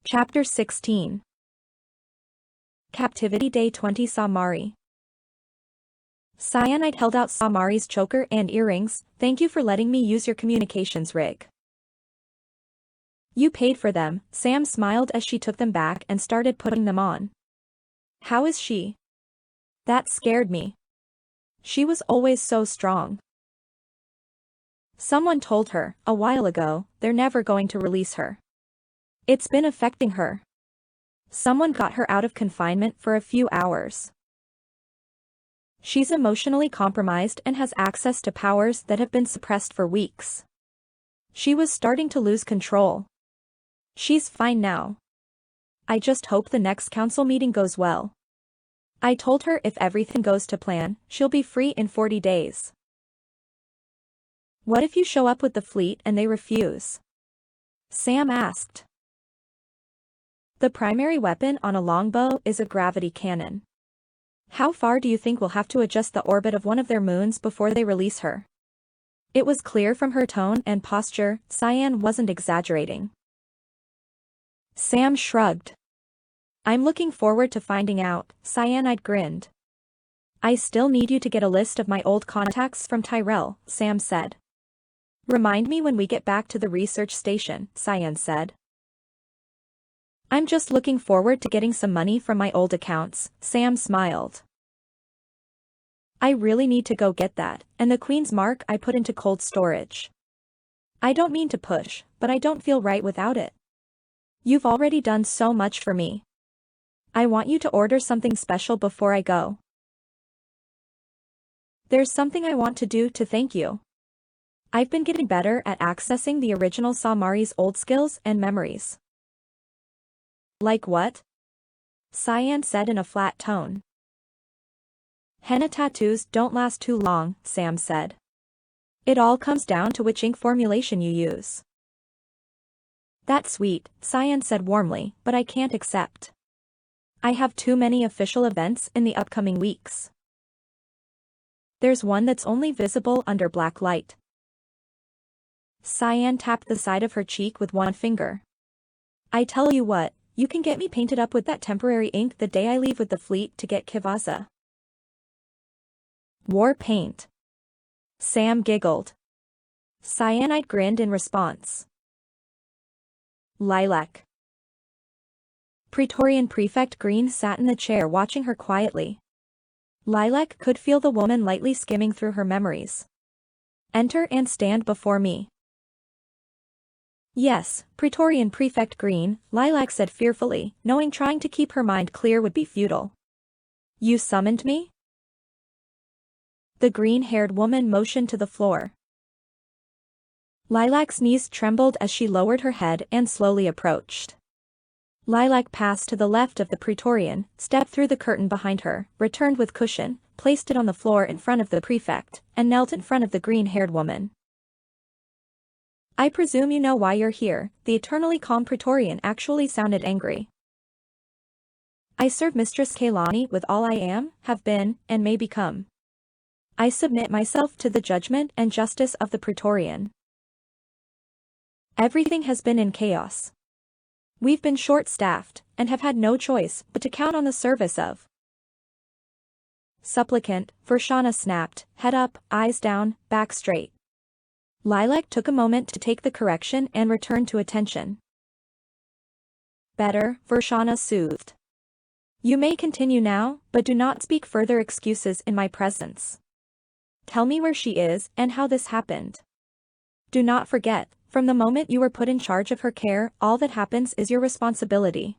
Chapter 16. Captivity Day 20. Samari. Cyanide held out Samari's choker and earrings. "Thank you for letting me use your communications rig." "You paid for them," Sam smiled as she took them back and started putting them on. "How is she?" "That scared me. She was always so strong." "Someone told her, a while ago, they're never going to release her. It's been affecting her. Someone got her out of confinement for a few hours. She's emotionally compromised and has access to powers that have been suppressed for weeks. She was starting to lose control. She's fine now. I just hope the next council meeting goes well. I told her if everything goes to plan, she'll be free in 40 days. What if you show up with the fleet and they refuse?" Sam asked. "The primary weapon on a longbow is a gravity cannon. How far do you think we'll have to adjust the orbit of one of their moons before they release her?" It was clear from her tone and posture, Cyan wasn't exaggerating. Sam shrugged. "I'm looking forward to finding out," Cyanide grinned. "I still need you to get a list of my old contacts from Tyrell," Sam said. "Remind me when we get back to the research station," Cyan said. "I'm just looking forward to getting some money from my old accounts," Sam smiled. "I really need to go get that, and the Queen's Mark I put into cold storage. I don't mean to push, but I don't feel right without it. You've already done so much for me. I want you to order something special before I go. There's something I want to do to thank you. I've been getting better at accessing the original Samari's old skills and memories." "Like what?" Cyan said in a flat tone. "Henna tattoos don't last too long," Sam said. "It all comes down to which ink formulation you use." "That's sweet," Cyan said warmly, "but I can't accept. I have too many official events in the upcoming weeks. There's one that's only visible under black light." Cyan tapped the side of her cheek with one finger. "I tell you what, you can get me painted up with that temporary ink the day I leave with the fleet to get Kivasa." "War paint." Sam giggled. Cyanide grinned in response. "Lilac." Praetorian Prefect Green sat in the chair watching her quietly. Lilac could feel the woman lightly skimming through her memories. "Enter and stand before me." "Yes, Praetorian Prefect Green," Lilac said fearfully, knowing trying to keep her mind clear would be futile. "You summoned me?" The green-haired woman motioned to the floor. Lilac's knees trembled as she lowered her head and slowly approached. Lilac passed to the left of the Praetorian, stepped through the curtain behind her, returned with cushion, placed it on the floor in front of the prefect, and knelt in front of the green-haired woman. "I presume you know why you're here," the eternally calm Praetorian actually sounded angry. "I serve Mistress Kaylani with all I am, have been, and may become. I submit myself to the judgment and justice of the Praetorian. Everything has been in chaos. We've been short-staffed, and have had no choice but to count on the service of." "Supplicant," Vershana snapped, head up, eyes down, back straight. Lilac took a moment to take the correction and return to attention. "Better," Vershana soothed. "You may continue now, but do not speak further excuses in my presence. Tell me where she is and how this happened. Do not forget, from the moment you were put in charge of her care, all that happens is your responsibility."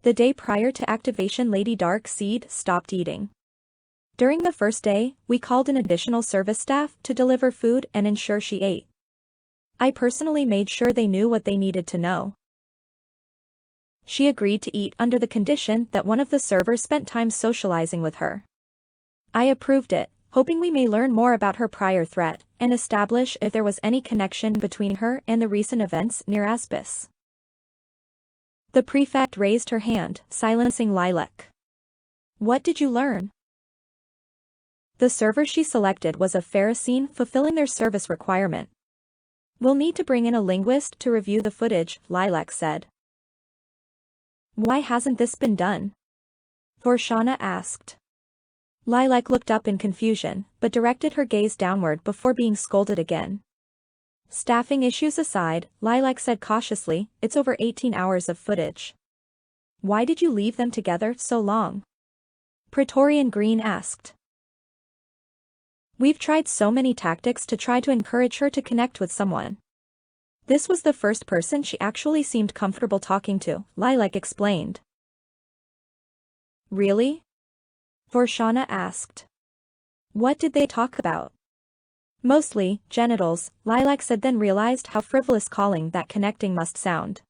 The day prior to activation, Lady Darkseid stopped eating. During the first day, we called in additional service staff to deliver food and ensure she ate. I personally made sure they knew what they needed to know. She agreed to eat under the condition that one of the servers spent time socializing with her. I approved it, hoping we may learn more about her prior threat, and establish if there was any connection between her and the recent events near Aspis. The prefect raised her hand, silencing Lilac. "What did you learn?" The server she selected was a Pharisine fulfilling their service requirement. We'll need to bring in a linguist to review the footage, Lilac said. Why hasn't this been done? Vorshana asked. Lilac looked up in confusion, but directed her gaze downward before being scolded again. Staffing issues aside, Lilac said cautiously, it's over 18 hours of footage. Why did you leave them together so long? Praetorian Green asked. We've tried so many tactics to try to encourage her to connect with someone. This was the first person she actually seemed comfortable talking to, Lilac explained. Really? Vorshana asked. What did they talk about? Mostly, genitals, Lilac said, then realized how frivolous calling that connecting must sound.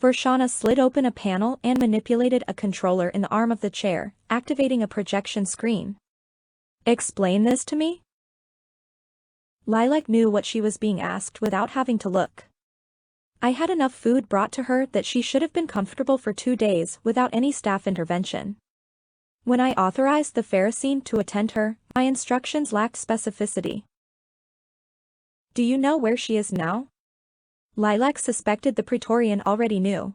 Vorshana slid open a panel and manipulated a controller in the arm of the chair, activating a projection screen. Explain this to me? Lilac knew what she was being asked without having to look. I had enough food brought to her that she should have been comfortable for 2 days without any staff intervention. When I authorized the Pharisee to attend her, my instructions lacked specificity. Do you know where she is now? Lilac suspected the Praetorian already knew.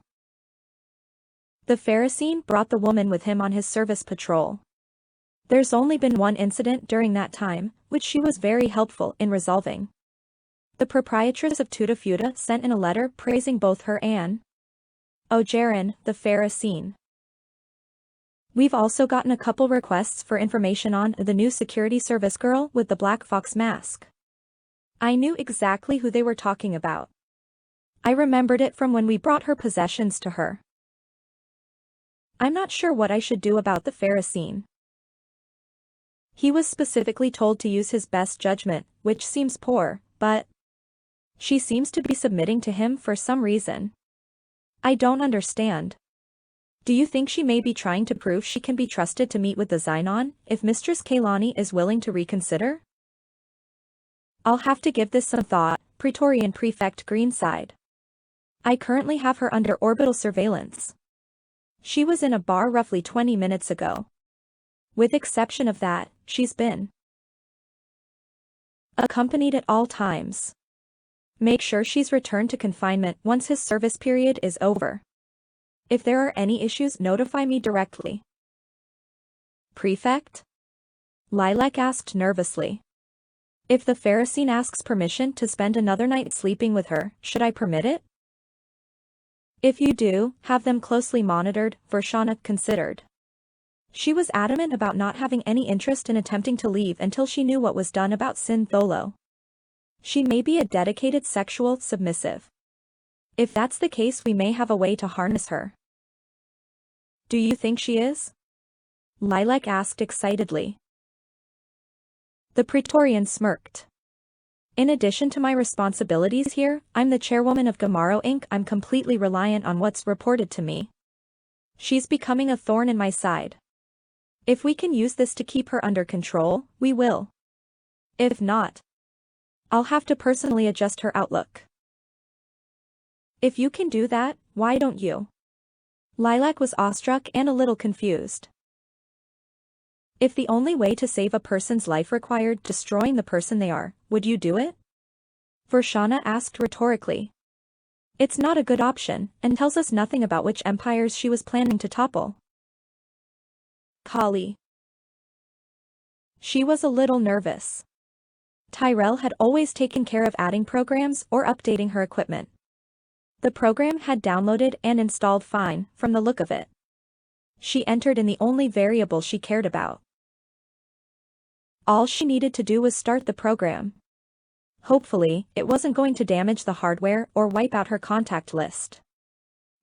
The Pharisee brought the woman with him on his service patrol. There's only been one incident during that time, which she was very helpful in resolving. The proprietress of Tuta Futa sent in a letter praising both her and Ogerin, the Pharisee. We've also gotten a couple requests for information on the new security service girl with the black fox mask. I knew exactly who they were talking about. I remembered it from when we brought her possessions to her. I'm not sure what I should do about the Pharisee. He was specifically told to use his best judgment, which seems poor, but she seems to be submitting to him for some reason. I don't understand. Do you think she may be trying to prove she can be trusted to meet with the Xenon, if Mistress Kaylani is willing to reconsider? I'll have to give this some thought, Praetorian Prefect Greenside. I currently have her under orbital surveillance. She was in a bar roughly 20 minutes ago. With exception of that, she's been accompanied at all times. Make sure she's returned to confinement once his service period is over. If there are any issues, notify me directly. Prefect? Lilac asked nervously. If the Pharisee asks permission to spend another night sleeping with her, should I permit it? If you do, have them closely monitored, Vorshana considered. She was adamant about not having any interest in attempting to leave until she knew what was done about Sin Tholo. She may be a dedicated sexual submissive. If that's the case, we may have a way to harness her. Do you think she is? Lilac asked excitedly. The Praetorian smirked. In addition to my responsibilities here, I'm the chairwoman of Gamaro Inc. I'm completely reliant on what's reported to me. She's becoming a thorn in my side. If we can use this to keep her under control, we will. If not, I'll have to personally adjust her outlook. If you can do that, why don't you? Lilac was awestruck and a little confused. If the only way to save a person's life required destroying the person they are, would you do it? Vorshana asked rhetorically. It's not a good option, and tells us nothing about which empires she was planning to topple. Kali. She was a little nervous. Tyrell had always taken care of adding programs or updating her equipment. The program had downloaded and installed fine, from the look of it. She entered in the only variable she cared about. All she needed to do was start the program. Hopefully, it wasn't going to damage the hardware or wipe out her contact list.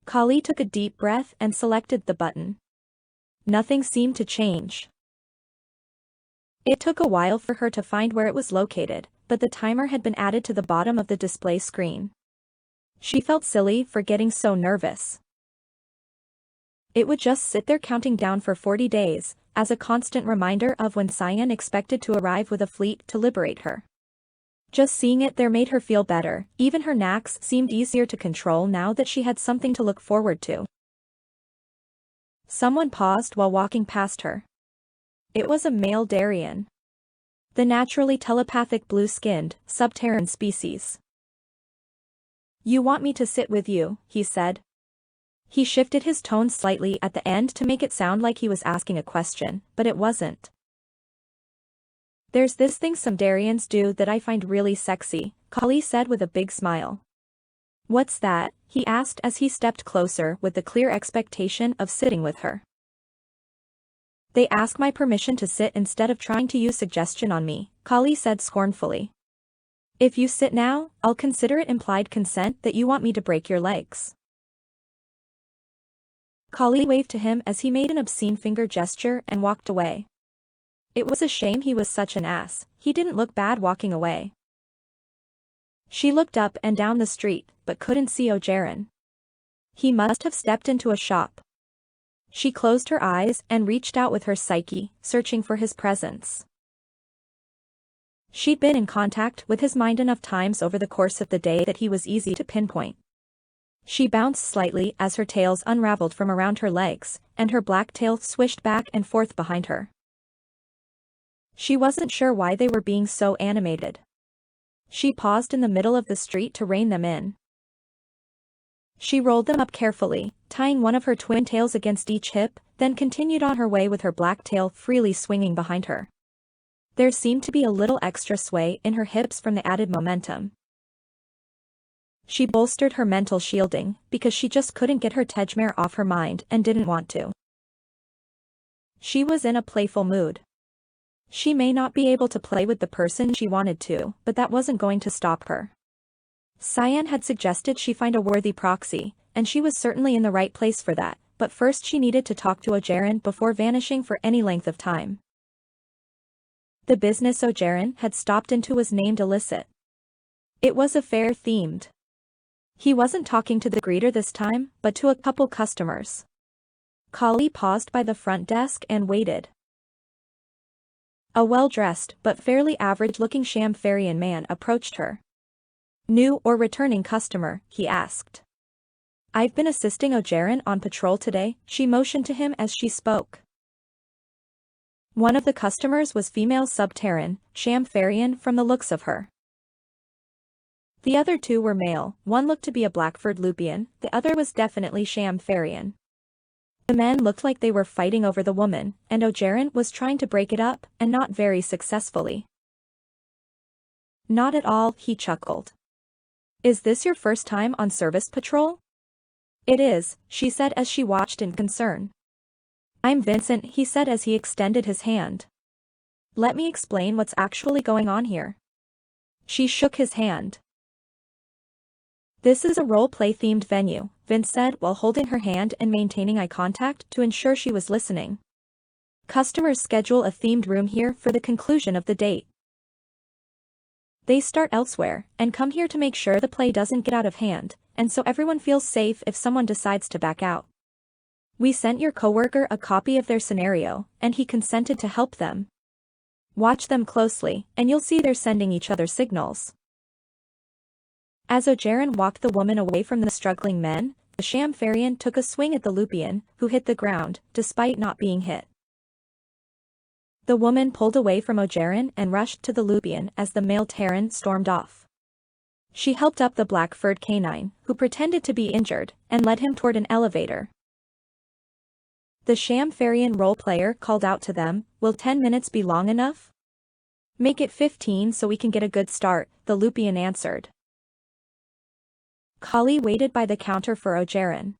Kali took a deep breath and selected the button. Nothing seemed to change. It took a while for her to find where it was located, but the timer had been added to the bottom of the display screen. She felt silly for getting so nervous. It would just sit there counting down for 40 days, as a constant reminder of when Cyan expected to arrive with a fleet to liberate her. Just seeing it there made her feel better, even her knacks seemed easier to control now that she had something to look forward to. Someone paused while walking past her. It was a male Darien. The naturally telepathic blue-skinned, sub-Terran species. You want me to sit with you, he said. He shifted his tone slightly at the end to make it sound like he was asking a question, but it wasn't. There's this thing some Darians do that I find really sexy, Kali said with a big smile. What's that? He asked as he stepped closer with the clear expectation of sitting with her. They ask my permission to sit instead of trying to use suggestion on me, Kali said scornfully. If you sit now, I'll consider it implied consent that you want me to break your legs. Kali waved to him as he made an obscene finger gesture and walked away. It was a shame he was such an ass, he didn't look bad walking away. She looked up and down the street, but couldn't see Ojeran. He must have stepped into a shop. She closed her eyes and reached out with her psyche, searching for his presence. She'd been in contact with his mind enough times over the course of the day that he was easy to pinpoint. She bounced slightly as her tails unraveled from around her legs, and her black tail swished back and forth behind her. She wasn't sure why they were being so animated. She paused in the middle of the street to rein them in. She rolled them up carefully, tying one of her twin tails against each hip, then continued on her way with her black tail freely swinging behind her. There seemed to be a little extra sway in her hips from the added momentum. She bolstered her mental shielding, because she just couldn't get her Tejmare off her mind and didn't want to. She was in a playful mood. She may not be able to play with the person she wanted to, but that wasn't going to stop her. Cyan had suggested she find a worthy proxy, and she was certainly in the right place for that, but first she needed to talk to Ojeran before vanishing for any length of time. The business Ojeran had stopped into was named Illicit. It was affair-themed. He wasn't talking to the greeter this time, but to a couple customers. Kali paused by the front desk and waited. A well-dressed but fairly average-looking Shamfarian man approached her. New or returning customer, he asked. I've been assisting Ojeran on patrol today, she motioned to him as she spoke. One of the customers was female sub-Terran, Shamfarian from the looks of her. The other two were male, one looked to be a Blackford Lupian, the other was definitely Shamfarian. The men looked like they were fighting over the woman, and Ojeran was trying to break it up, and not very successfully. Not at all, he chuckled. Is this your first time on service patrol? It is, she said as she watched in concern. I'm Vincent, he said as he extended his hand. Let me explain what's actually going on here. She shook his hand. This is a role-play-themed venue, Vince said while holding her hand and maintaining eye contact to ensure she was listening. Customers schedule a themed room here for the conclusion of the date. They start elsewhere, and come here to make sure the play doesn't get out of hand, and so everyone feels safe if someone decides to back out. We sent your coworker a copy of their scenario, and he consented to help them. Watch them closely, and you'll see they're sending each other signals. As Ojeran walked the woman away from the struggling men, the Shamfarian took a swing at the Lupian, who hit the ground, despite not being hit. The woman pulled away from Ojeran and rushed to the Lupian as the male Terran stormed off. She helped up the Blackford canine, who pretended to be injured, and led him toward an elevator. The Shamfarian role-player called out to them, will 10 minutes be long enough? Make it 15 so we can get a good start, the Lupian answered. Kali waited by the counter for Ojeran.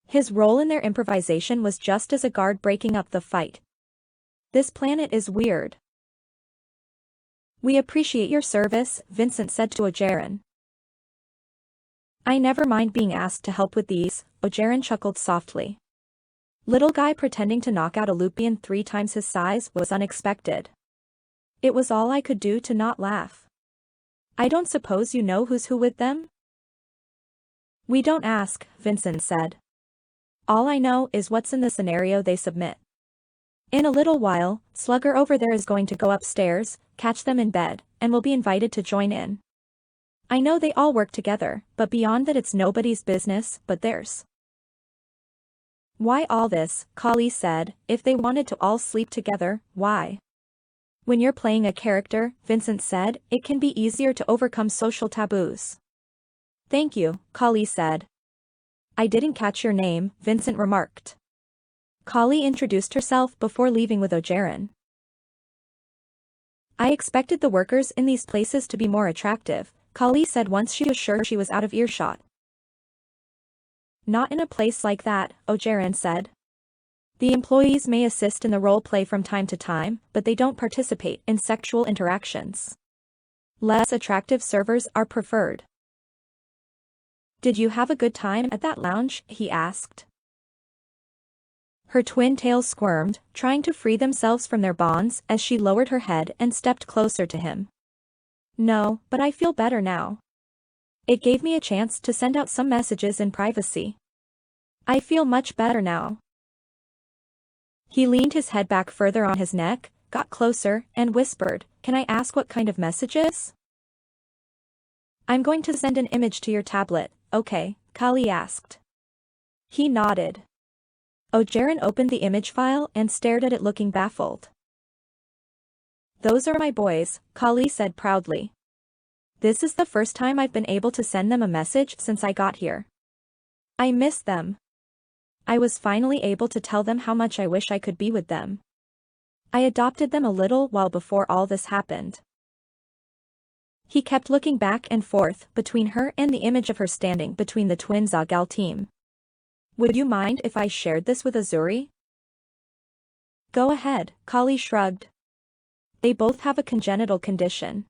His role in their improvisation was just as a guard breaking up the fight. This planet is weird. We appreciate your service, Vincent said to Ojeran. I never mind being asked to help with these, Ojeran chuckled softly. Little guy pretending to knock out a Lupian 3 times his size was unexpected. It was all I could do to not laugh. I don't suppose you know who's who with them? We don't ask, Vincent said. All I know is what's in the scenario they submit. In a little while, Slugger over there is going to go upstairs, catch them in bed, and will be invited to join in. I know they all work together, but beyond that it's nobody's business but theirs. Why all this, Kali said, if they wanted to all sleep together, why? When you're playing a character, Vincent said, it can be easier to overcome social taboos. Thank you, Kali said. I didn't catch your name, Vincent remarked. Kali introduced herself before leaving with Ojeran. I expected the workers in these places to be more attractive, Kali said once she was sure she was out of earshot. Not in a place like that, Ojeran said. The employees may assist in the role play from time to time, but they don't participate in sexual interactions. Less attractive servers are preferred. Did you have a good time at that lounge? He asked. Her twin tails squirmed, trying to free themselves from their bonds as she lowered her head and stepped closer to him. No, but I feel better now. It gave me a chance to send out some messages in privacy. I feel much better now. He leaned his head back further on his neck, got closer, and whispered, Can I ask what kind of messages? I'm going to send an image to your tablet, okay, Kali asked. He nodded. Ojeran opened the image file and stared at it looking baffled. Those are my boys, Kali said proudly. This is the first time I've been able to send them a message since I got here. I miss them. I was finally able to tell them how much I wish I could be with them. I adopted them a little while before all this happened. He kept looking back and forth between her and the image of her standing between the twin Zagal team. Would you mind if I shared this with Azuri? Go ahead, Kali shrugged. They both have a congenital condition.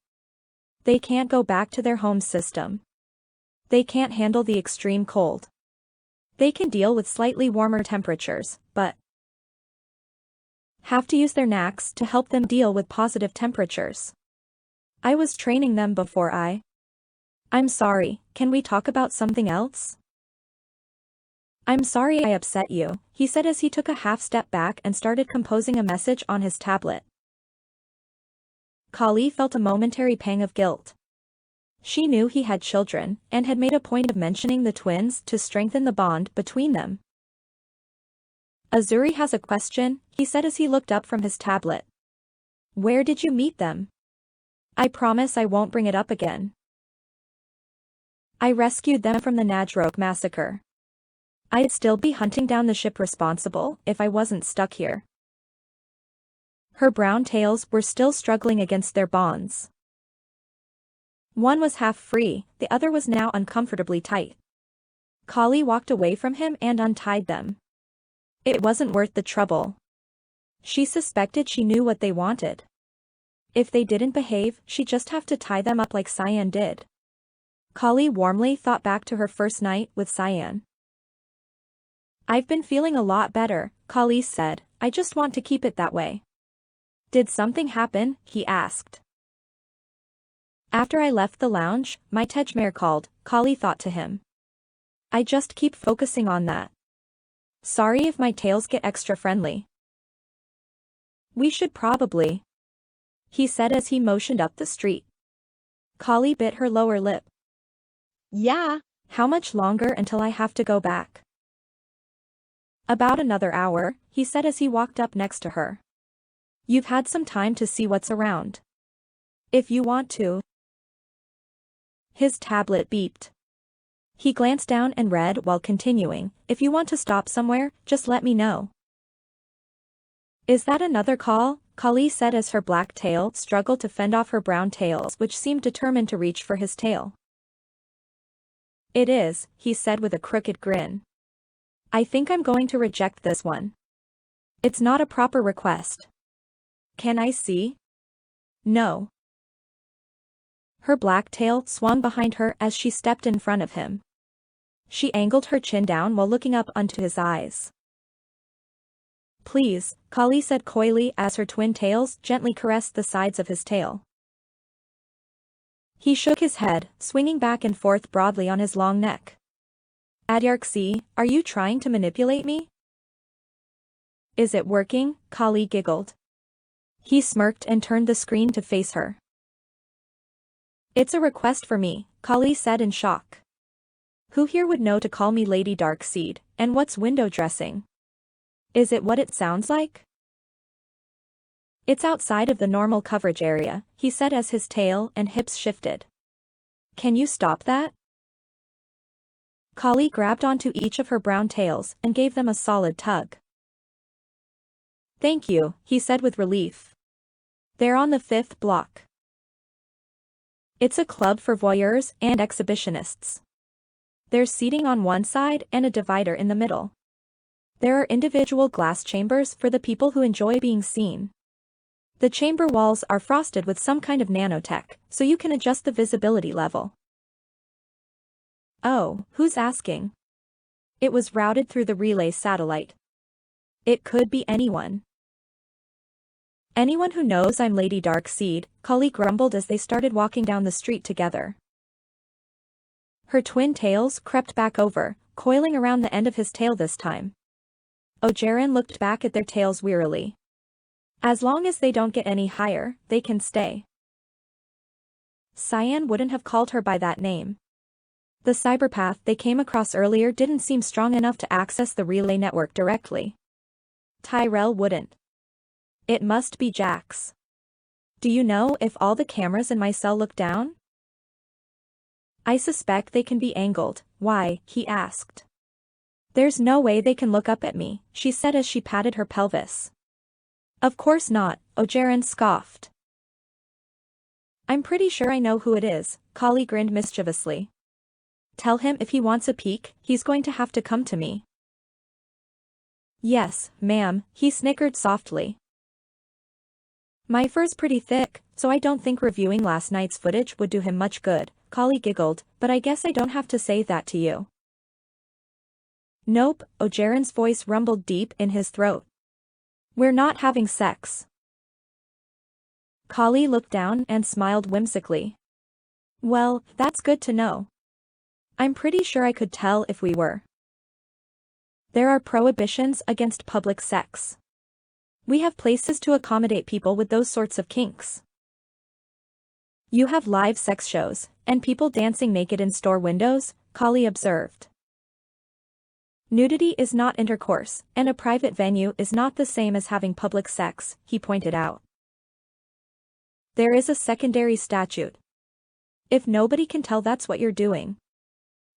They can't go back to their home system. They can't handle the extreme cold. They can deal with slightly warmer temperatures, but have to use their knacks to help them deal with positive temperatures. I was training them before I'm sorry, can we talk about something else? I'm sorry I upset you, he said as he took a half step back and started composing a message on his tablet. Kali felt a momentary pang of guilt. She knew he had children, and had made a point of mentioning the twins to strengthen the bond between them. Azuri has a question, he said as he looked up from his tablet. Where did you meet them? I promise I won't bring it up again. I rescued them from the Najrok massacre. I'd still be hunting down the ship responsible if I wasn't stuck here. Her brown tails were still struggling against their bonds. One was half free, the other was now uncomfortably tight. Kali walked away from him and untied them. It wasn't worth the trouble. She suspected she knew what they wanted. If they didn't behave, she'd just have to tie them up like Cyan did. Kali warmly thought back to her first night with Cyan. I've been feeling a lot better, Kali said, I just want to keep it that way. Did something happen? He asked. After I left the lounge, my Tejmare called, Kali thought to him. I just keep focusing on that. Sorry if my tails get extra friendly. We should probably, he said as he motioned up the street. Kali bit her lower lip. Yeah. How much longer until I have to go back? About another hour, he said as he walked up next to her. You've had some time to see what's around. If you want to. His tablet beeped. He glanced down and read while continuing, if you want to stop somewhere, just let me know. Is that another call? Kali said as her black tail struggled to fend off her brown tails which seemed determined to reach for his tail. It is, he said with a crooked grin. I think I'm going to reject this one. It's not a proper request. Can I see? No. Her black tail swung behind her as she stepped in front of him. She angled her chin down while looking up onto his eyes. Please, Kali said coyly as her twin tails gently caressed the sides of his tail. He shook his head, swinging back and forth broadly on his long neck. Adyarxi, are you trying to manipulate me? Is it working? Kali giggled. He smirked and turned the screen to face her. It's a request for me, Kali said in shock. Who here would know to call me Lady Darkseid, and what's window dressing? Is it what it sounds like? It's outside of the normal coverage area, he said as his tail and hips shifted. Can you stop that? Kali grabbed onto each of her brown tails and gave them a solid tug. Thank you, he said with relief. They're on the 5th block. It's a club for voyeurs and exhibitionists. There's seating on one side and a divider in the middle. There are individual glass chambers for the people who enjoy being seen. The chamber walls are frosted with some kind of nanotech, so you can adjust the visibility level. Oh, who's asking? It was routed through the relay satellite. It could be anyone. Anyone who knows I'm Lady Darkseid, Kali grumbled as they started walking down the street together. Her twin tails crept back over, coiling around the end of his tail this time. Ogeron looked back at their tails wearily. As long as they don't get any higher, they can stay. Cyan wouldn't have called her by that name. The cyberpath they came across earlier didn't seem strong enough to access the relay network directly. Tyrell wouldn't. It must be Jax. Do you know if all the cameras in my cell look down? I suspect they can be angled. Why? He asked. There's no way they can look up at me, she said as she patted her pelvis. Of course not, Ogeron scoffed. I'm pretty sure I know who it is, Kali grinned mischievously. Tell him if he wants a peek, he's going to have to come to me. Yes, ma'am, he snickered softly. My fur's pretty thick, so I don't think reviewing last night's footage would do him much good, Kali giggled, but I guess I don't have to say that to you. Nope, Ogeron's voice rumbled deep in his throat. We're not having sex. Kali looked down and smiled whimsically. Well, that's good to know. I'm pretty sure I could tell if we were. There are prohibitions against public sex. We have places to accommodate people with those sorts of kinks. You have live sex shows, and people dancing naked in store windows, Kali observed. Nudity is not intercourse, and a private venue is not the same as having public sex, he pointed out. There is a secondary statute. If nobody can tell that's what you're doing.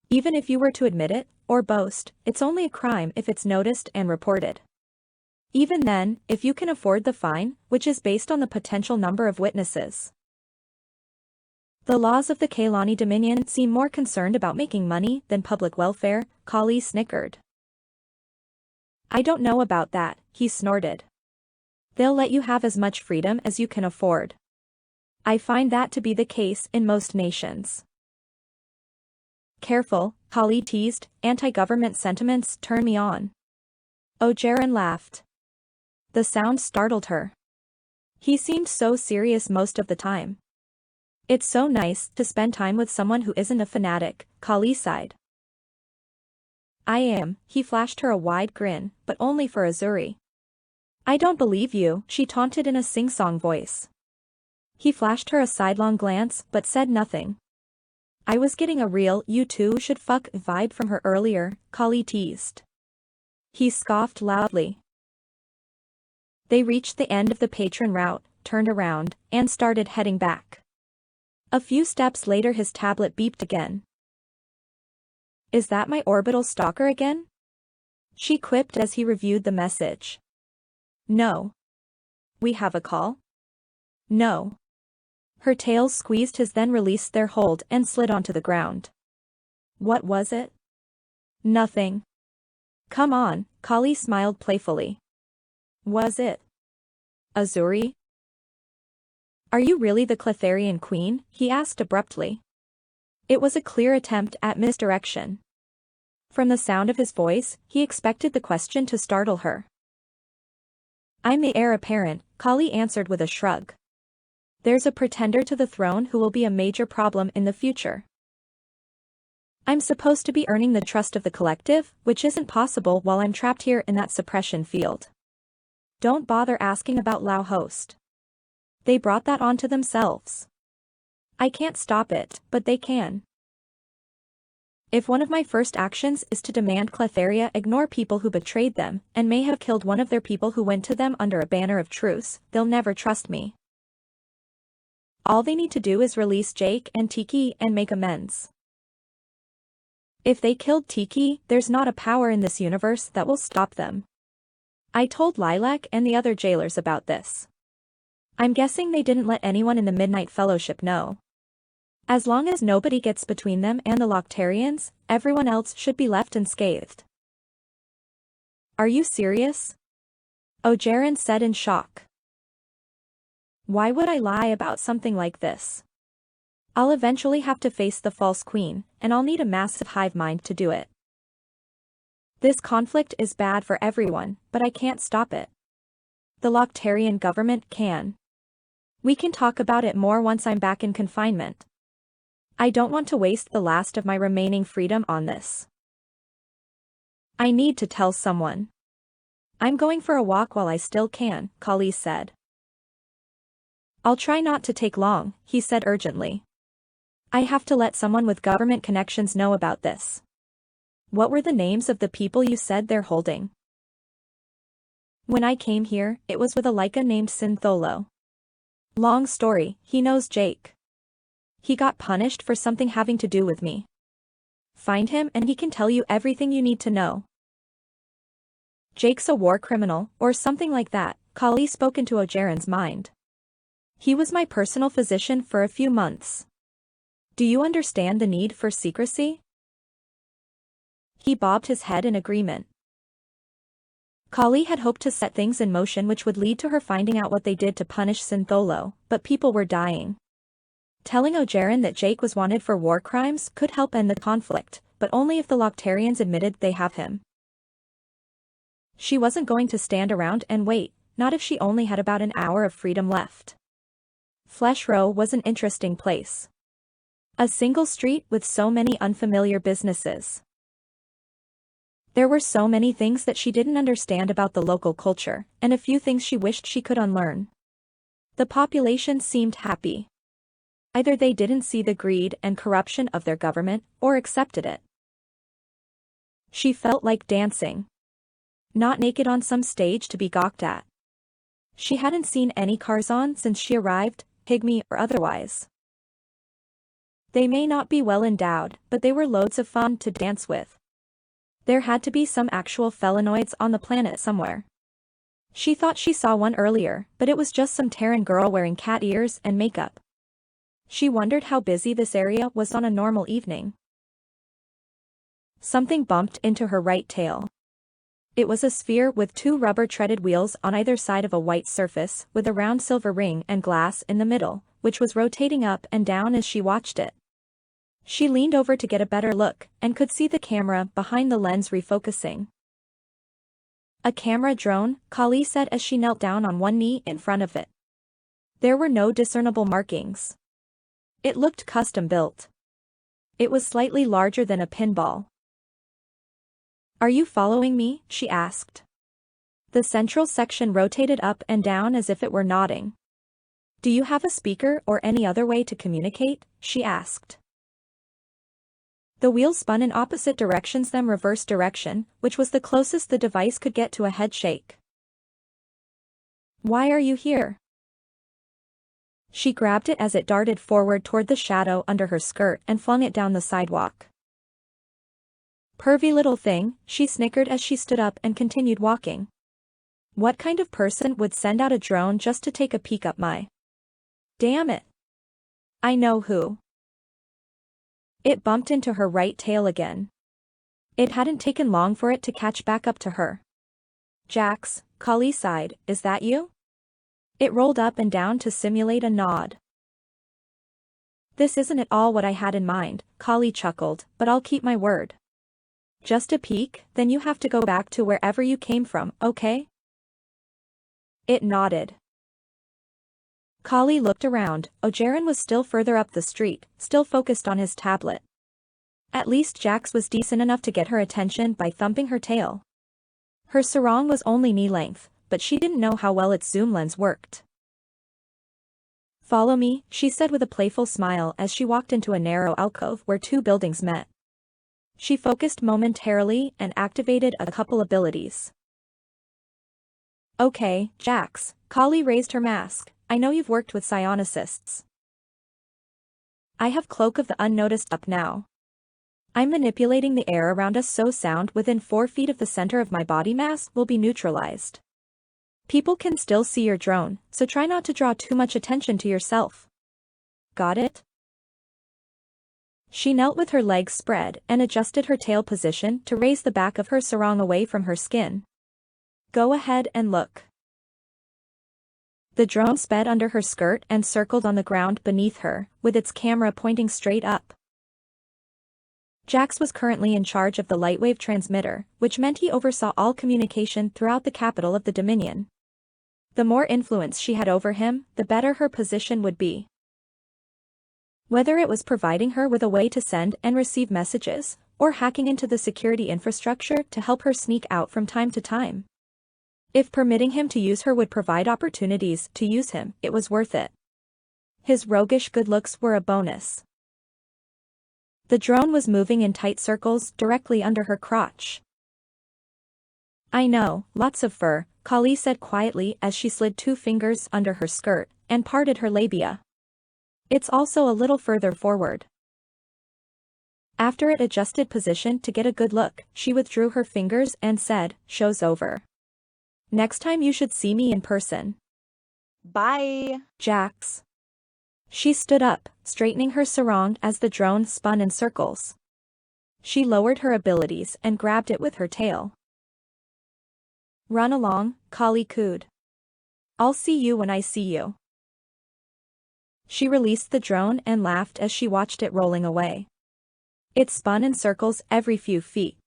Even if you were to admit it, or boast, it's only a crime if it's noticed and reported. Even then, if you can afford the fine, which is based on the potential number of witnesses. The laws of the Kaylani Dominion seem more concerned about making money than public welfare, Kali snickered. I don't know about that, he snorted. They'll let you have as much freedom as you can afford. I find that to be the case in most nations. Careful, Kali teased, anti-government sentiments turn me on. Ogeron laughed. The sound startled her. He seemed so serious most of the time. It's so nice to spend time with someone who isn't a fanatic, Kali sighed. I am, he flashed her a wide grin, but only for Azuri. I don't believe you, she taunted in a sing-song voice. He flashed her a sidelong glance but said nothing. I was getting a real "you two should fuck" vibe from her earlier, Kali teased. He scoffed loudly. They reached the end of the patron route, turned around, and started heading back. A few steps later his tablet beeped again. Is that my orbital stalker again? She quipped as he reviewed the message. No. We have a call? No. Her tails squeezed his, then released their hold and slid onto the ground. What was it? Nothing. Come on, Kali smiled playfully. Was it Azuri? Are you really the Cletharian queen? He asked abruptly. It was a clear attempt at misdirection. From the sound of his voice, he expected the question to startle her. I'm the heir apparent, Kali answered with a shrug. There's a pretender to the throne who will be a major problem in the future. I'm supposed to be earning the trust of the collective, which isn't possible while I'm trapped here in that suppression field. Don't bother asking about Lao Host. They brought that onto themselves. I can't stop it, but they can. If one of my first actions is to demand Cletheria ignore people who betrayed them and may have killed one of their people who went to them under a banner of truce, they'll never trust me. All they need to do is release Jake and Tiki and make amends. If they killed Tiki, there's not a power in this universe that will stop them. I told Lilac and the other jailers about this. I'm guessing they didn't let anyone in the Midnight Fellowship know. As long as nobody gets between them and the Loctarians, everyone else should be left unscathed. Are you serious? Ogeron said in shock. Why would I lie about something like this? I'll eventually have to face the false queen, and I'll need a massive hive mind to do it. This conflict is bad for everyone, but I can't stop it. The Loctarian government can. We can talk about it more once I'm back in confinement. I don't want to waste the last of my remaining freedom on this. I need to tell someone. I'm going for a walk while I still can, Kali said. I'll try not to take long, he said urgently. I have to let someone with government connections know about this. What were the names of the people you said they're holding? When I came here, it was with a Lyca named Syntholo. Long story, he knows Jake. He got punished for something having to do with me. Find him and he can tell you everything you need to know. Jake's a war criminal, or something like that, Kali spoke into Ogeron's mind. He was my personal physician for a few months. Do you understand the need for secrecy? He bobbed his head in agreement. Kali had hoped to set things in motion which would lead to her finding out what they did to punish Syntholo, but people were dying. Telling Ogeron that Jake was wanted for war crimes could help end the conflict, but only if the Loctarians admitted they have him. She wasn't going to stand around and wait, not if she only had about an hour of freedom left. Flesh Row was an interesting place. A single street with so many unfamiliar businesses. There were so many things that she didn't understand about the local culture, and a few things she wished she could unlearn. The population seemed happy. Either they didn't see the greed and corruption of their government, or accepted it. She felt like dancing. Not naked on some stage to be gawked at. She hadn't seen any Karzan since she arrived, pygmy or otherwise. They may not be well endowed, but they were loads of fun to dance with. There had to be some actual felinoids on the planet somewhere. She thought she saw one earlier, but it was just some Terran girl wearing cat ears and makeup. She wondered how busy this area was on a normal evening. Something bumped into her right tail. It was a sphere with two rubber-treaded wheels on either side of a white surface, with a round silver ring and glass in the middle, which was rotating up and down as she watched it. She leaned over to get a better look, and could see the camera behind the lens refocusing. A camera drone, Kali said as she knelt down on one knee in front of it. There were no discernible markings. It looked custom-built. It was slightly larger than a pinball. Are you following me? She asked. The central section rotated up and down as if it were nodding. Do you have a speaker or any other way to communicate? She asked. The wheels spun in opposite directions, then reverse direction, which was the closest the device could get to a head shake. Why are you here? She grabbed it as it darted forward toward the shadow under her skirt and flung it down the sidewalk. Pervy little thing, she snickered as she stood up and continued walking. What kind of person would send out a drone just to take a peek up my... Damn it. I know who. It bumped into her right tail again. It hadn't taken long for it to catch back up to her. Jax, Kali sighed, is that you? It rolled up and down to simulate a nod. This isn't at all what I had in mind, Kali chuckled, but I'll keep my word. Just a peek, then you have to go back to wherever you came from, okay? It nodded. Kali looked around. Ogeron was still further up the street, still focused on his tablet. At least Jax was decent enough to get her attention by thumping her tail. Her sarong was only knee-length, but she didn't know how well its zoom lens worked. Follow me, she said with a playful smile as she walked into a narrow alcove where two buildings met. She focused momentarily and activated a couple abilities. Okay, Jax, Kali raised her mask. I know you've worked with psionicists. I have Cloak of the Unnoticed up now. I'm manipulating the air around us so sound within 4 feet of the center of my body mass will be neutralized. People can still see your drone, so try not to draw too much attention to yourself. Got it? She knelt with her legs spread and adjusted her tail position to raise the back of her sarong away from her skin. Go ahead and look. The drone sped under her skirt and circled on the ground beneath her, with its camera pointing straight up. Jax was currently in charge of the lightwave transmitter, which meant he oversaw all communication throughout the capital of the Dominion. The more influence she had over him, the better her position would be. Whether it was providing her with a way to send and receive messages, or hacking into the security infrastructure to help her sneak out from time to time. If permitting him to use her would provide opportunities to use him, it was worth it. His roguish good looks were a bonus. The drone was moving in tight circles directly under her crotch. I know, lots of fur, Kali said quietly as she slid 2 fingers under her skirt and parted her labia. It's also a little further forward. After it adjusted position to get a good look, she withdrew her fingers and said, "Show's over. Next time you should see me in person." Bye. Jax. She stood up, straightening her sarong as the drone spun in circles. She lowered her abilities and grabbed it with her tail. Run along, Kali cooed. I'll see you when I see you. She released the drone and laughed as she watched it rolling away. It spun in circles every few feet.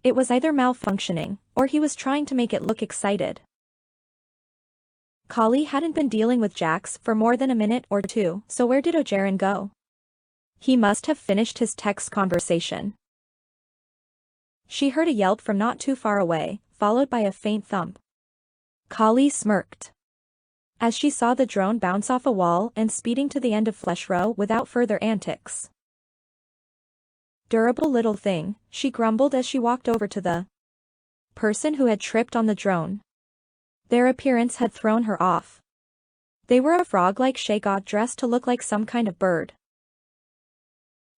It was either malfunctioning, or he was trying to make it look excited. Kali hadn't been dealing with Jax for more than a minute or two, so where did Ojeran go? He must have finished his text conversation. She heard a yelp from not too far away, followed by a faint thump. Kali smirked. As she saw the drone bounce off a wall and speeding to the end of Flesh Row without further antics. Durable little thing, she grumbled as she walked over to the person who had tripped on the drone. Their appearance had thrown her off. They were a frog-like Shagod dressed to look like some kind of bird.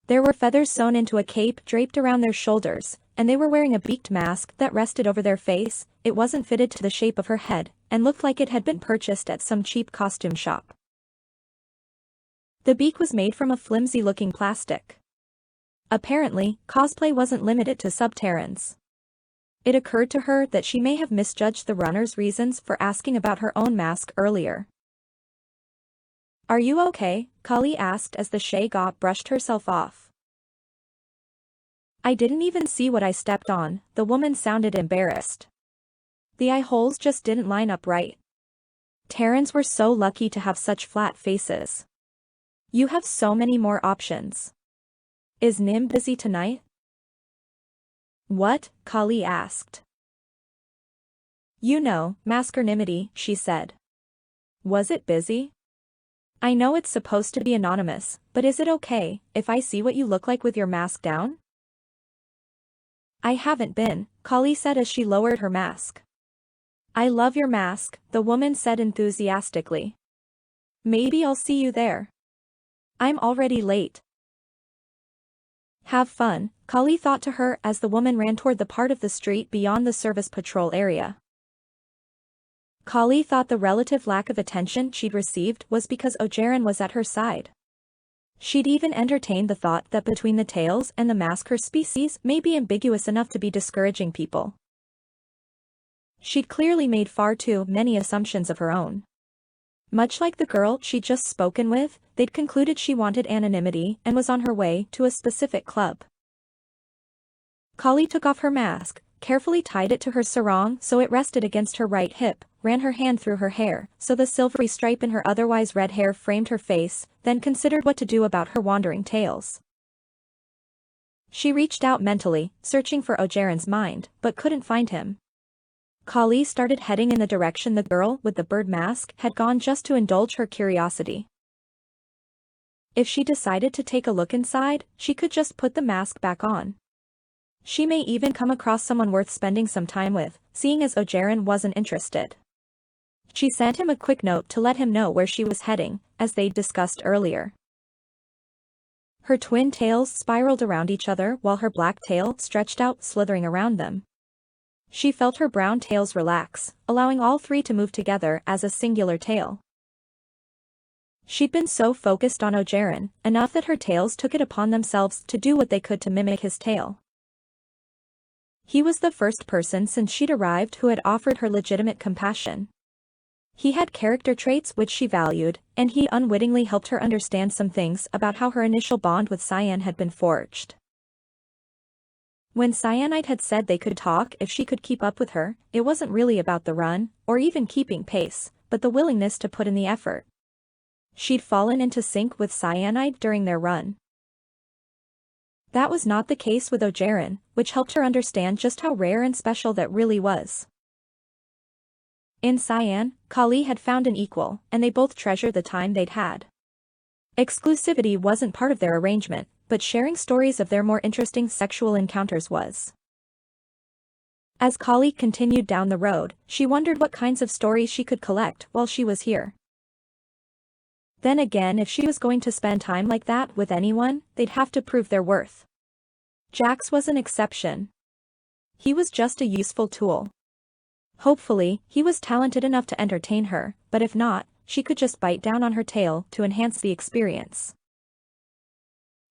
There were feathers sewn into a cape draped around their shoulders, and they were wearing a beaked mask that rested over their face. It wasn't fitted to the shape of her head, and looked like it had been purchased at some cheap costume shop. The beak was made from a flimsy-looking plastic. Apparently, cosplay wasn't limited to Subterrans. It occurred to her that she may have misjudged the runner's reasons for asking about her own mask earlier. Are you okay? Kali asked as the Shagod brushed herself off. I didn't even see what I stepped on, the woman sounded embarrassed. The eye holes just didn't line up right. Terrans were so lucky to have such flat faces. You have so many more options. Is Nim busy tonight? What? Kali asked. You know, masculinity, she said. Was it busy? I know it's supposed to be anonymous, but is it okay if I see what you look like with your mask down? I haven't been, Kali said as she lowered her mask. I love your mask, the woman said enthusiastically. Maybe I'll see you there. I'm already late. Have fun, Kali thought to her as the woman ran toward the part of the street beyond the service patrol area. Kali thought the relative lack of attention she'd received was because Ojeran was at her side. She'd even entertained the thought that between the tails and the mask her species may be ambiguous enough to be discouraging people. She'd clearly made far too many assumptions of her own. Much like the girl she'd just spoken with, they'd concluded she wanted anonymity and was on her way to a specific club. Kali took off her mask, carefully tied it to her sarong so it rested against her right hip, ran her hand through her hair so the silvery stripe in her otherwise red hair framed her face, then considered what to do about her wandering tails. She reached out mentally, searching for Ojeran's mind, but couldn't find him. Kali started heading in the direction the girl with the bird mask had gone just to indulge her curiosity. If she decided to take a look inside, she could just put the mask back on. She may even come across someone worth spending some time with, seeing as Ojeran wasn't interested. She sent him a quick note to let him know where she was heading, as they'd discussed earlier. Her twin tails spiraled around each other while her black tail stretched out, slithering around them. She felt her brown tails relax, allowing all three to move together as a singular tail. She'd been so focused on Ojeran, enough that her tails took it upon themselves to do what they could to mimic his tail. He was the first person since she'd arrived who had offered her legitimate compassion. He had character traits which she valued, and he unwittingly helped her understand some things about how her initial bond with Cyan had been forged. When Cyanide had said they could talk if she could keep up with her, it wasn't really about the run, or even keeping pace, but the willingness to put in the effort. She'd fallen into sync with Cyanide during their run. That was not the case with Ojeran, which helped her understand just how rare and special that really was. In Cyan, Kali had found an equal, and they both treasured the time they'd had. Exclusivity wasn't part of their arrangement, but sharing stories of their more interesting sexual encounters was. As Kali continued down the road, she wondered what kinds of stories she could collect while she was here. Then again, if she was going to spend time like that with anyone, they'd have to prove their worth. Jax was an exception. He was just a useful tool. Hopefully, he was talented enough to entertain her, but if not, she could just bite down on her tail to enhance the experience.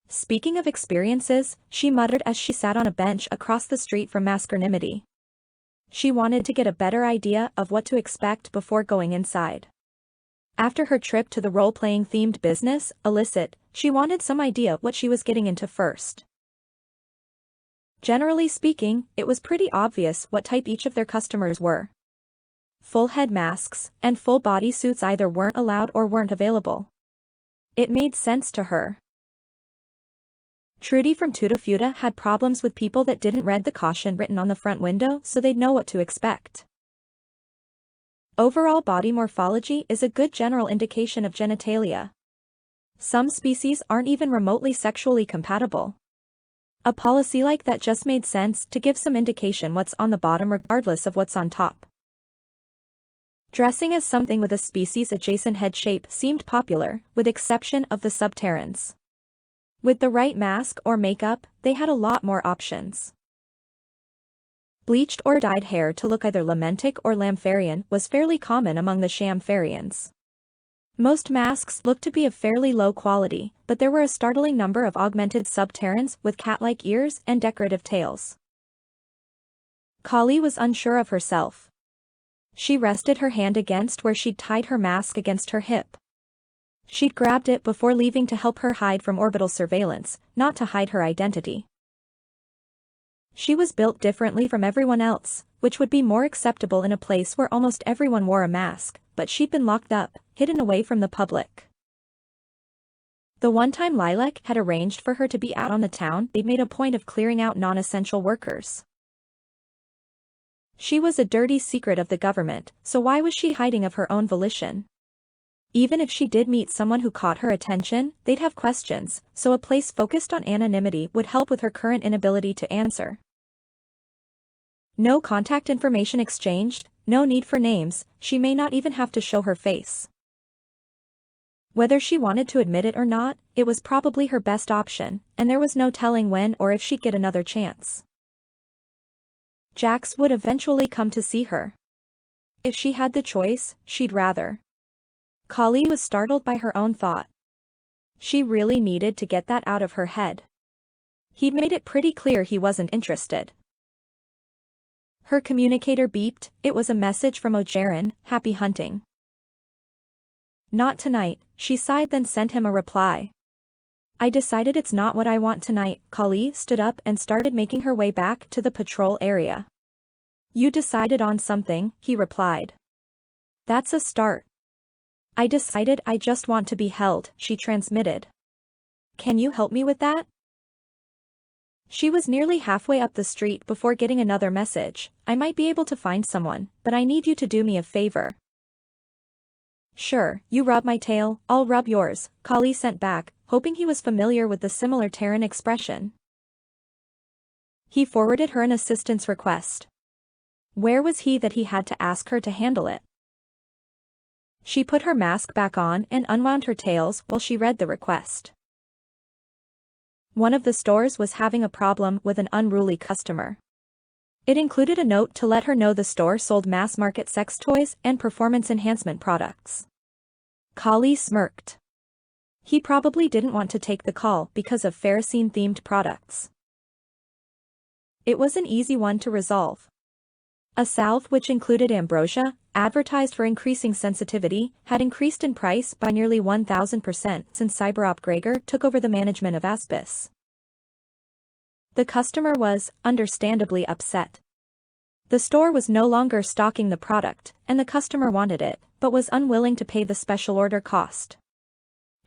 Speaking of experiences, she muttered as she sat on a bench across the street from Masculinity. She wanted to get a better idea of what to expect before going inside. After her trip to the role-playing themed business, Illicit, she wanted some idea what she was getting into first. Generally speaking, it was pretty obvious what type each of their customers were. Full head masks and full body suits either weren't allowed or weren't available. It made sense to her. Trudy from Tuta Futa had problems with people that didn't read the caution written on the front window so they'd know what to expect. Overall body morphology is a good general indication of genitalia. Some species aren't even remotely sexually compatible. A policy like that just made sense to give some indication what's on the bottom regardless of what's on top. Dressing as something with a species-adjacent head shape seemed popular, with exception of the Subterrans. With the right mask or makeup, they had a lot more options. Bleached or dyed hair to look either Lamentic or Lampharian was fairly common among the Shampharians. Most masks looked to be of fairly low quality, but there were a startling number of augmented Subterrans with cat-like ears and decorative tails. Kali was unsure of herself. She rested her hand against where she'd tied her mask against her hip. She'd grabbed it before leaving to help her hide from orbital surveillance, not to hide her identity. She was built differently from everyone else, which would be more acceptable in a place where almost everyone wore a mask, but she'd been locked up, hidden away from the public. The one time Lilac had arranged for her to be out on the town, they'd made a point of clearing out non-essential workers. She was a dirty secret of the government, so why was she hiding of her own volition? Even if she did meet someone who caught her attention, they'd have questions, so a place focused on anonymity would help with her current inability to answer. No contact information exchanged, no need for names, she may not even have to show her face. Whether she wanted to admit it or not, it was probably her best option, and there was no telling when or if she'd get another chance. Jax would eventually come to see her. If she had the choice, she'd rather. Kali was startled by her own thought. She really needed to get that out of her head. He'd made it pretty clear he wasn't interested. Her communicator beeped, it was a message from Ojeran, happy hunting. Not tonight, she sighed then sent him a reply. I decided it's not what I want tonight. Kali stood up and started making her way back to the patrol area. You decided on something, he replied. That's a start. I decided I just want to be held, she transmitted. Can you help me with that? She was nearly halfway up the street before getting another message. I might be able to find someone, but I need you to do me a favor. Sure, you rub my tail, I'll rub yours, Kali sent back, hoping he was familiar with the similar Terran expression. He forwarded her an assistance request. Where was he that he had to ask her to handle it? She put her mask back on and unwound her tails while she read the request. One of the stores was having a problem with an unruly customer. It included a note to let her know the store sold mass-market sex toys and performance enhancement products. Kali smirked. He probably didn't want to take the call because of Pharisine-themed products. It was an easy one to resolve. A salve which included ambrosia, advertised for increasing sensitivity, had increased in price by nearly 1,000% since Cyberop Gregor took over the management of Aspis. The customer was, understandably, upset. The store was no longer stocking the product, and the customer wanted it, but was unwilling to pay the special order cost.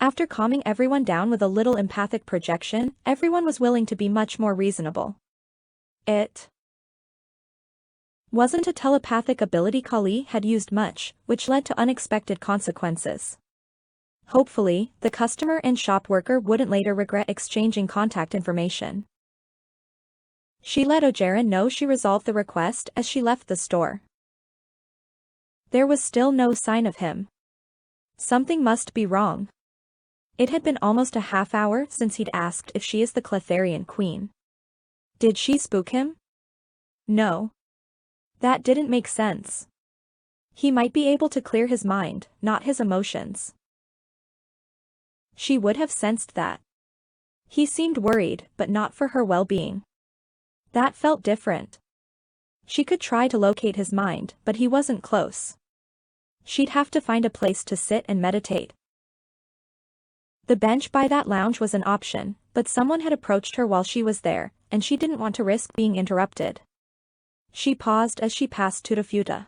After calming everyone down with a little empathic projection, everyone was willing to be much more reasonable. It wasn't a telepathic ability Kali had used much, which led to unexpected consequences. Hopefully, the customer and shop worker wouldn't later regret exchanging contact information. She let Ojeran know she resolved the request as she left the store. There was still no sign of him. Something must be wrong. It had been almost a half hour since he'd asked if she is the Cletharian queen. Did she spook him? No. That didn't make sense. He might be able to clear his mind, not his emotions. She would have sensed that. He seemed worried, but not for her well-being. That felt different. She could try to locate his mind, but he wasn't close. She'd have to find a place to sit and meditate. The bench by that lounge was an option, but someone had approached her while she was there, and she didn't want to risk being interrupted. She paused as she passed Tuttafuta.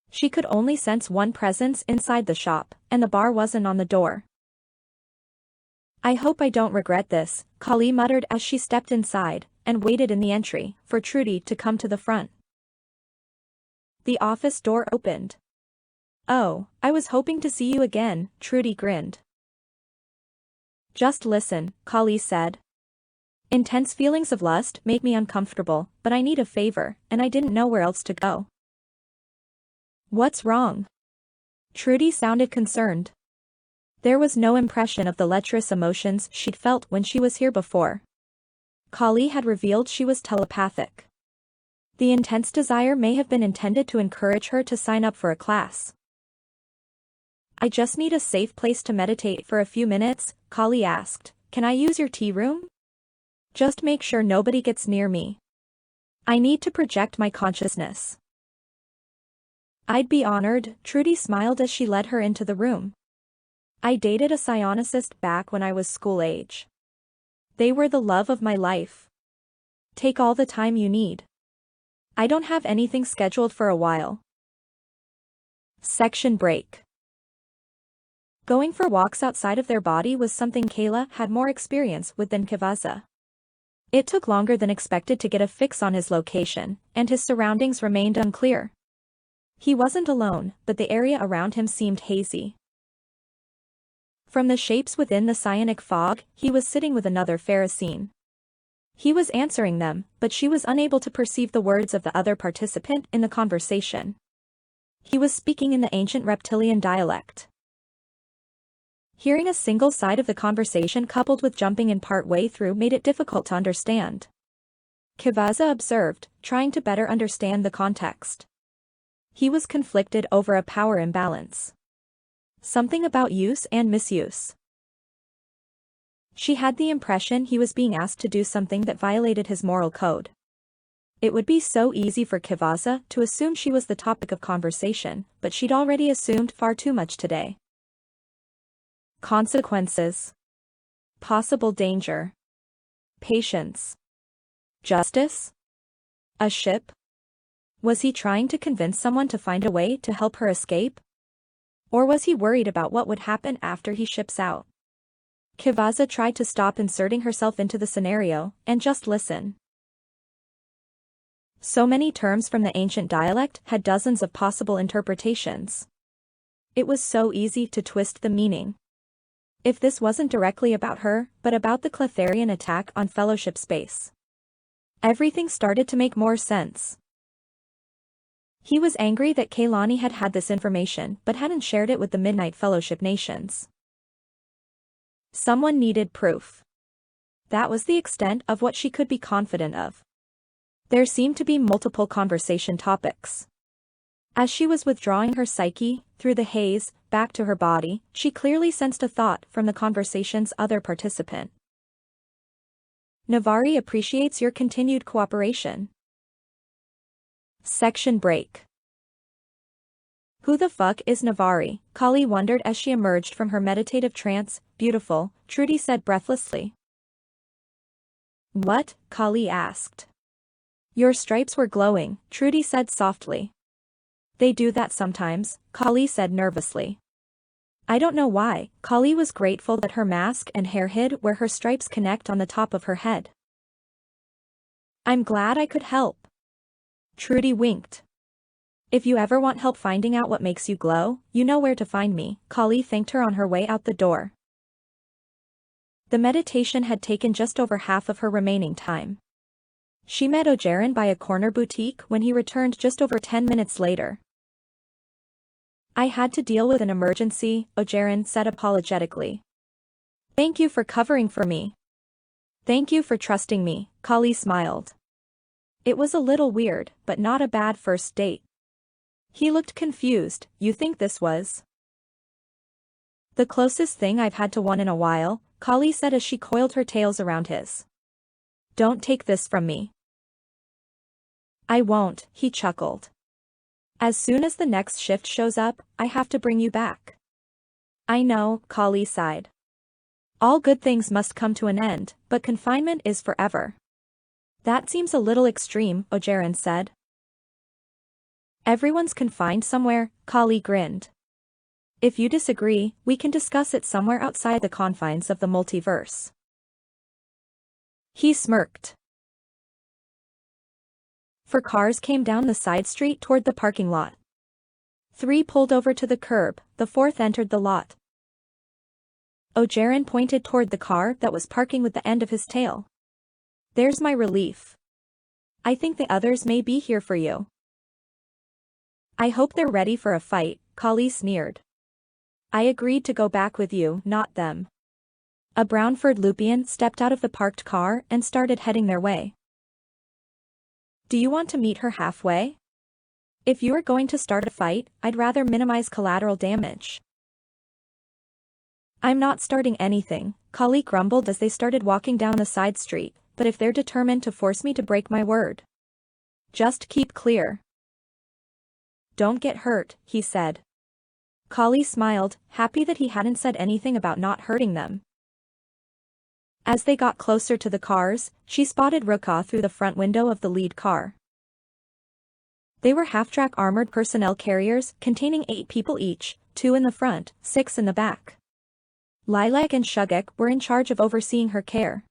She could only sense one presence inside the shop, and the bar wasn't on the door. I hope I don't regret this, Kali muttered as she stepped inside, and waited in the entry, for Trudy to come to the front. The office door opened. Oh, I was hoping to see you again, Trudy grinned. Just listen, Kali said. Intense feelings of lust make me uncomfortable, but I need a favor, and I didn't know where else to go. What's wrong? Trudy sounded concerned. There was no impression of the lecherous emotions she'd felt when she was here before. Kali had revealed she was telepathic. The intense desire may have been intended to encourage her to sign up for a class. I just need a safe place to meditate for a few minutes, Kali asked. Can I use your tea room? Just make sure nobody gets near me. I need to project my consciousness. I'd be honored, Trudy smiled as she led her into the room. I dated a psionicist back when I was school age. They were the love of my life. Take all the time you need. I don't have anything scheduled for a while. Section break. Going for walks outside of their body was something Kayla had more experience with than Kivaza. It took longer than expected to get a fix on his location, and his surroundings remained unclear. He wasn't alone, but the area around him seemed hazy. From the shapes within the psionic fog, he was sitting with another Pharisine. He was answering them, but she was unable to perceive the words of the other participant in the conversation. He was speaking in the ancient reptilian dialect. Hearing a single side of the conversation coupled with jumping in part way through made it difficult to understand. Kivaza observed, trying to better understand the context. He was conflicted over a power imbalance. Something about use and misuse. She had the impression he was being asked to do something that violated his moral code. It would be so easy for Kivaza to assume she was the topic of conversation, but she'd already assumed far too much today. Consequences. Possible danger. Patience. Justice? A ship? Was he trying to convince someone to find a way to help her escape? Or was he worried about what would happen after he ships out? Kivaza tried to stop inserting herself into the scenario, and just listen. So many terms from the ancient dialect had dozens of possible interpretations. It was so easy to twist the meaning. If this wasn't directly about her, but about the Cletharian attack on Fellowship space. Everything started to make more sense. He was angry that Kaylani had had this information but hadn't shared it with the Midnight Fellowship nations. Someone needed proof. That was the extent of what she could be confident of. There seemed to be multiple conversation topics. As she was withdrawing her psyche, through the haze, back to her body, she clearly sensed a thought from the conversation's other participant. Navari appreciates your continued cooperation. Section break. Who the fuck is Navari? Kali wondered as she emerged from her meditative trance. Beautiful, Trudy said breathlessly. What? Kali asked. Your stripes were glowing, Trudy said softly. They do that sometimes, Kali said nervously. I don't know why. Kali was grateful that her mask and hair hid where her stripes connect on the top of her head. I'm glad I could help. Trudy winked. If you ever want help finding out what makes you glow, you know where to find me. Kali thanked her on her way out the door. The meditation had taken just over half of her remaining time. She met Ojeran by a corner boutique when he returned just over 10 minutes later. I had to deal with an emergency, Ojeran said apologetically. Thank you for covering for me. Thank you for trusting me, Kali smiled. It was a little weird, but not a bad first date. He looked confused. You think this was the closest thing I've had to one in a while, Kali said as she coiled her tails around his. Don't take this from me. I won't, he chuckled. As soon as the next shift shows up, I have to bring you back. I know, Kali sighed. All good things must come to an end, but confinement is forever. That seems a little extreme, Ojeran said. Everyone's confined somewhere, Kali grinned. If you disagree, we can discuss it somewhere outside the confines of the multiverse. He smirked. 4 cars came down the side street toward the parking lot. 3 pulled over to the curb, the 4th entered the lot. Ojeran pointed toward the car that was parking with the end of his tail. There's my relief. I think the others may be here for you. I hope they're ready for a fight, Kali sneered. I agreed to go back with you, not them. A brown furred Lupian stepped out of the parked car and started heading their way. Do you want to meet her halfway? If you are going to start a fight, I'd rather minimize collateral damage. I'm not starting anything, Kali grumbled as they started walking down the side street, but if they're determined to force me to break my word. Just keep clear. Don't get hurt, he said. Kali smiled, happy that he hadn't said anything about not hurting them. As they got closer to the cars, she spotted Ruka through the front window of the lead car. They were half-track armored personnel carriers containing 8 people each, 2 in the front, 6 in the back. Lilac and Shugek were in charge of overseeing her care.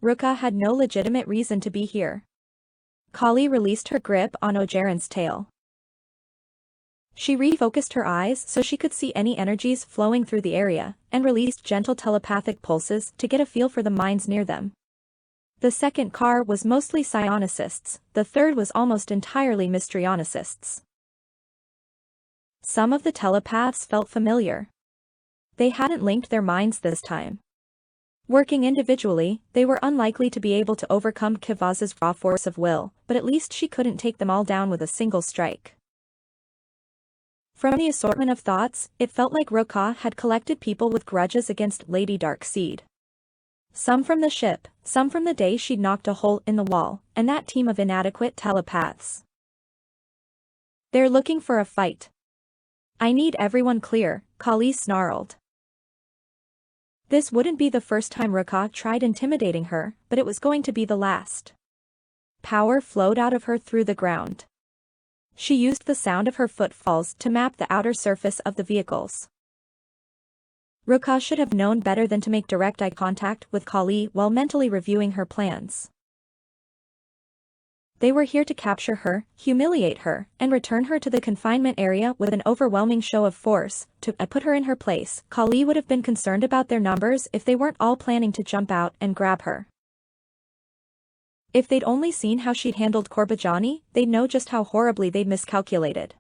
Ruka had no legitimate reason to be here. Kali released her grip on Ojeran's tail. She refocused her eyes so she could see any energies flowing through the area, and released gentle telepathic pulses to get a feel for the minds near them. The second car was mostly psionicists, the third was almost entirely mysterionicists. Some of the telepaths felt familiar. They hadn't linked their minds this time. Working individually, they were unlikely to be able to overcome Kivaz's raw force of will, but at least she couldn't take them all down with a single strike. From the assortment of thoughts, it felt like Ruka had collected people with grudges against Lady Darkseid. Some from the ship, some from the day she'd knocked a hole in the wall, and that team of inadequate telepaths. They're looking for a fight. I need everyone clear, Kali snarled. This wouldn't be the first time Ruka tried intimidating her, but it was going to be the last. Power flowed out of her through the ground. She used the sound of her footfalls to map the outer surface of the vehicles. Ruka should have known better than to make direct eye contact with Kali while mentally reviewing her plans. They were here to capture her, humiliate her, and return her to the confinement area with an overwhelming show of force. To put her in her place, Kali would have been concerned about their numbers if they weren't all planning to jump out and grab her. If they'd only seen how she'd handled Korbajani, they'd know just how horribly they'd miscalculated.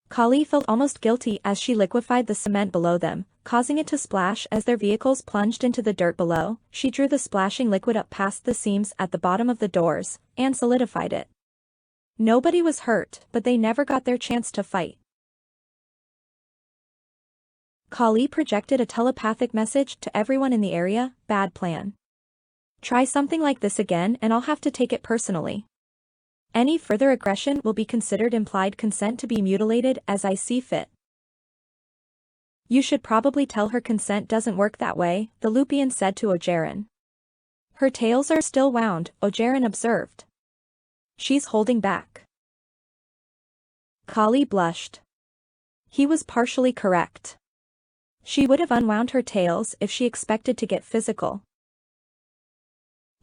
Kali felt almost guilty as she liquefied the cement below them, causing it to splash as their vehicles plunged into the dirt below. She drew the splashing liquid up past the seams at the bottom of the doors, and solidified it. Nobody was hurt, but they never got their chance to fight. Kali projected a telepathic message to everyone in the area: bad plan. Try something like this again and I'll have to take it personally. Any further aggression will be considered implied consent to be mutilated as I see fit. You should probably tell her consent doesn't work that way, the Lupian said to Ojeran. Her tails are still wound, Ojeran observed. She's holding back. Kali blushed. He was partially correct. She would have unwound her tails if she expected to get physical.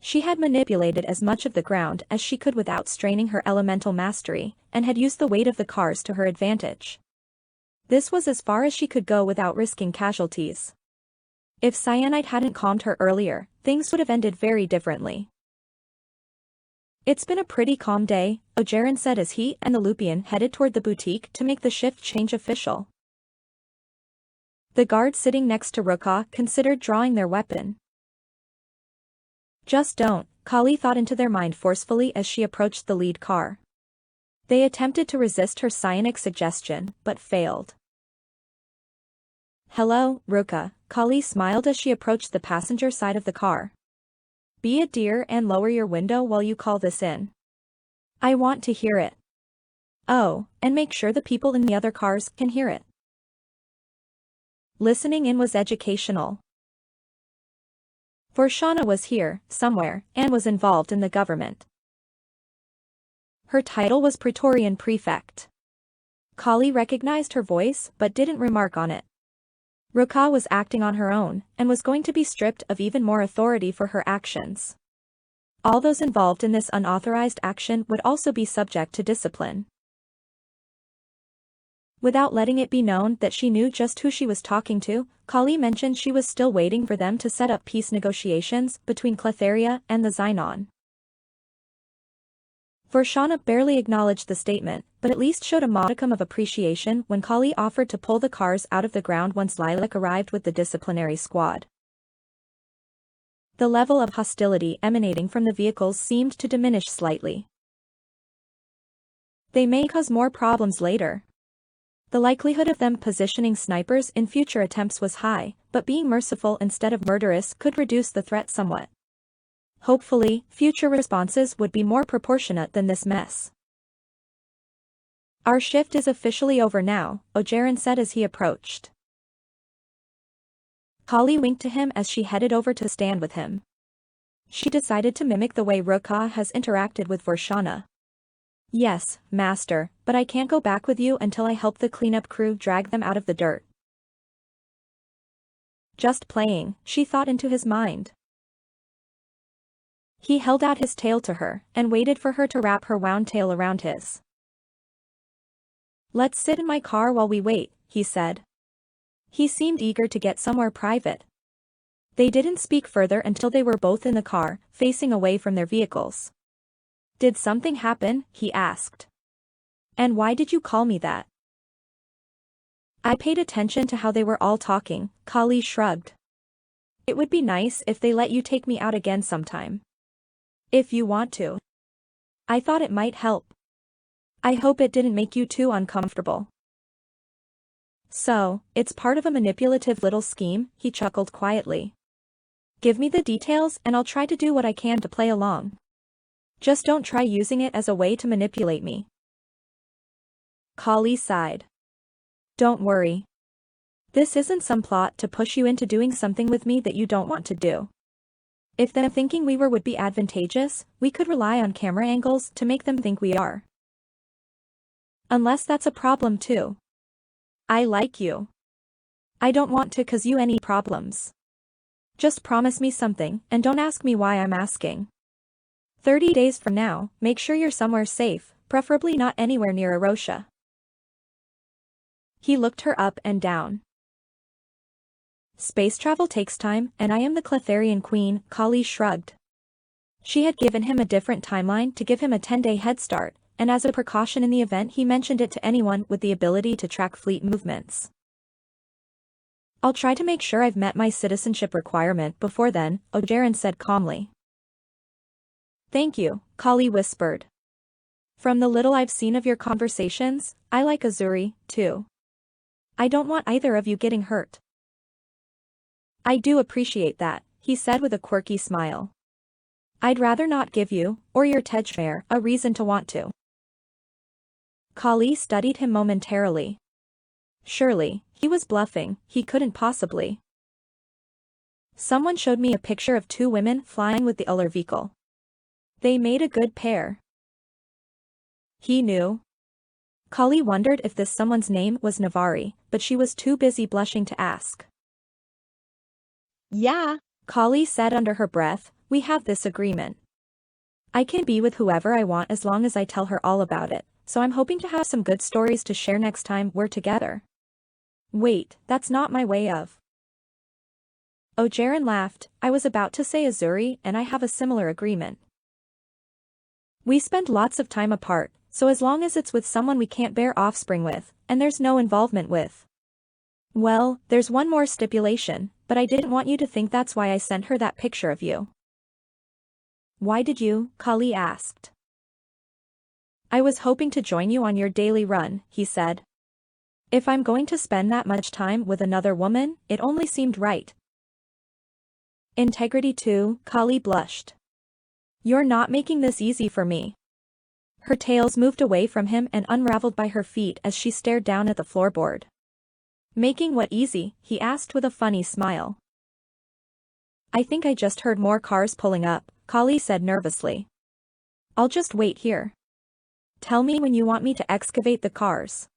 She had manipulated as much of the ground as she could without straining her elemental mastery, and had used the weight of the cars to her advantage. This was as far as she could go without risking casualties. If cyanide hadn't calmed her earlier, things would have ended very differently. It's been a pretty calm day, Ojeran said as he and the Lupian headed toward the boutique to make the shift change official. The guard sitting next to Ruka considered drawing their weapon. Just don't, Kali thought into their mind forcefully as she approached the lead car. They attempted to resist her psionic suggestion, but failed. Hello, Ruka, Kali smiled as she approached the passenger side of the car. Be a dear and lower your window while you call this in. I want to hear it. Oh, and make sure the people in the other cars can hear it. Listening in was educational. Vorshana was here, somewhere, and was involved in the government. Her title was Praetorian Prefect. Kali recognized her voice but didn't remark on it. Ruka was acting on her own, and was going to be stripped of even more authority for her actions. All those involved in this unauthorized action would also be subject to discipline. Without letting it be known that she knew just who she was talking to, Kali mentioned she was still waiting for them to set up peace negotiations between Cletheria and the Xynon. Vorshana barely acknowledged the statement, but at least showed a modicum of appreciation when Kali offered to pull the cars out of the ground once Lilac arrived with the disciplinary squad. The level of hostility emanating from the vehicles seemed to diminish slightly. They may cause more problems later. The likelihood of them positioning snipers in future attempts was high, but being merciful instead of murderous could reduce the threat somewhat. Hopefully, future responses would be more proportionate than this mess. Our shift is officially over now, Ojeran said as he approached. Kali winked to him as she headed over to stand with him. She decided to mimic the way Ruka has interacted with Vorshana. Yes, master, but I can't go back with you until I help the cleanup crew drag them out of the dirt. Just playing, she thought into his mind. He held out his tail to her, and waited for her to wrap her wound tail around his. Let's sit in my car while we wait, he said. He seemed eager to get somewhere private. They didn't speak further until they were both in the car, facing away from their vehicles. Did something happen? He asked. And why did you call me that? I paid attention to how they were all talking, Kali shrugged. It would be nice if they let you take me out again sometime. If you want to. I thought it might help. I hope it didn't make you too uncomfortable. So, it's part of a manipulative little scheme, he chuckled quietly. Give me the details and I'll try to do what I can to play along. Just don't try using it as a way to manipulate me. Kali sighed. Don't worry. This isn't some plot to push you into doing something with me that you don't want to do. If them thinking we were would be advantageous, we could rely on camera angles to make them think we are. Unless that's a problem too. I like you. I don't want to cause you any problems. Just promise me something, and don't ask me why I'm asking. 30 days from now, make sure you're somewhere safe, preferably not anywhere near Arosha. He looked her up and down. Space travel takes time, and I am the Cletherian queen, Kali shrugged. She had given him a different timeline to give him a 10-day head start, and as a precaution in the event he mentioned it to anyone with the ability to track fleet movements. I'll try to make sure I've met my citizenship requirement before then, Ogeron said calmly. Thank you, Kali whispered. From the little I've seen of your conversations, I like Azuri, too. I don't want either of you getting hurt. I do appreciate that, he said with a quirky smile. I'd rather not give you, or your Tejmare, a reason to want to. Kali studied him momentarily. Surely, he was bluffing, he couldn't possibly. Someone showed me a picture of two women flying with the Ullervikal. They made a good pair. He knew. Kali wondered if this someone's name was Navari, but she was too busy blushing to ask. Yeah, Kali said under her breath, we have this agreement. I can be with whoever I want as long as I tell her all about it, so I'm hoping to have some good stories to share next time we're together. Wait, that's not my way of. Ogeron laughed, I was about to say Azuri and I have a similar agreement. We spend lots of time apart, so as long as it's with someone we can't bear offspring with, and there's no involvement with. Well, there's one more stipulation, but I didn't want you to think that's why I sent her that picture of you. Why did you? Kali asked. I was hoping to join you on your daily run, he said. If I'm going to spend that much time with another woman, it only seemed right. Integrity too, Kali blushed. You're not making this easy for me. Her tails moved away from him and unraveled by her feet as she stared down at the floorboard. Making what easy? He asked with a funny smile. I think I just heard more cars pulling up, Kali said nervously. I'll just wait here. Tell me when you want me to excavate the cars.